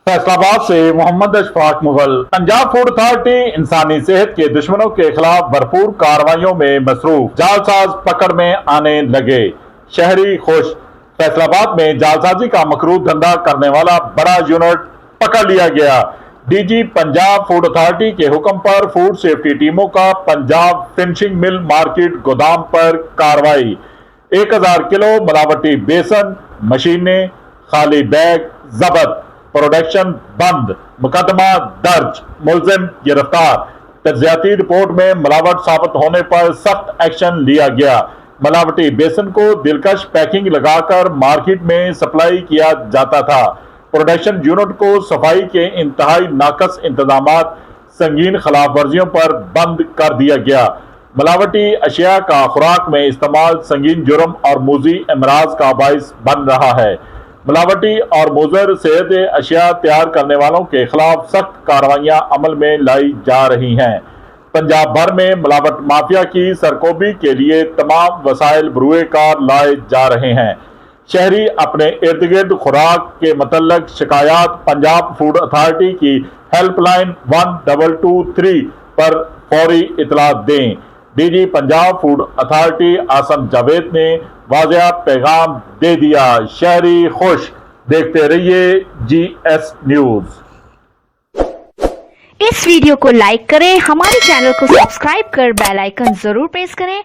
फैसलाबाद से Mohammad Ashfaq Mughal. Punjab food authority इंसानी सेहत के दुश्मनों के खिलाफ भरपूर कार्रवाइयों में मसरूफ, जालसाज पकड़ में आने लगे, शहरी खुश। फैसलाबाद में जालसाजी का मकरूह धंधा करने वाला बड़ा यूनिट पकड़ लिया गया। डीजी पंजाब फूड अथॉरिटी के हुक्म पर फूड सेफ्टी टीमों का पंजाब फिनिशिंग मिल मार्केट गोदाम पर कार्रवाई। 1000 किलो मिलावटी बेसन, मशीनें, खाली बैग जब्त, प्रोडक्शन बंद, मुकदमा दर्ज, मुलजिम गिरफ्तार। तज्जियाती रिपोर्ट में मिलावट साबित होने पर सख्त एक्शन लिया गया। मिलावटी बेसन को दिलकश पैकिंग लगाकर मार्केट में सप्लाई किया जाता था। प्रोडक्शन यूनिट को सफाई के इंतहाई नाकस इंतजामात संगीन खिलाफ वर्जियों पर बंद कर दिया गया। मिलावटी अशिया का खुराक में इस्तेमाल संगीन जुर्म और मूजी अमराज का बाइस बन रहा है। मिलावटी और मुज़र सेहत अशिया तैयार करने वालों के खिलाफ सख्त कार्रवाइयां अमल में लाई जा रही हैं। पंजाब भर में मिलावट माफिया की सरकोबी के लिए तमाम वसाइल बरूए कार लाए जा रहे हैं। शहरी अपने इर्द गिर्द खुराक के मतलब शिकायत पंजाब फूड अथॉरिटी की हेल्पलाइन 1223 पर फौरी इतला दें। DG Punjab food authority Asim Javed ने वाज़ेह पैगाम दे दिया, शहरी खुश। देखते रहिए GS न्यूज। इस वीडियो को लाइक करें, हमारे चैनल को सब्सक्राइब कर बेल आइकन जरूर प्रेस करें।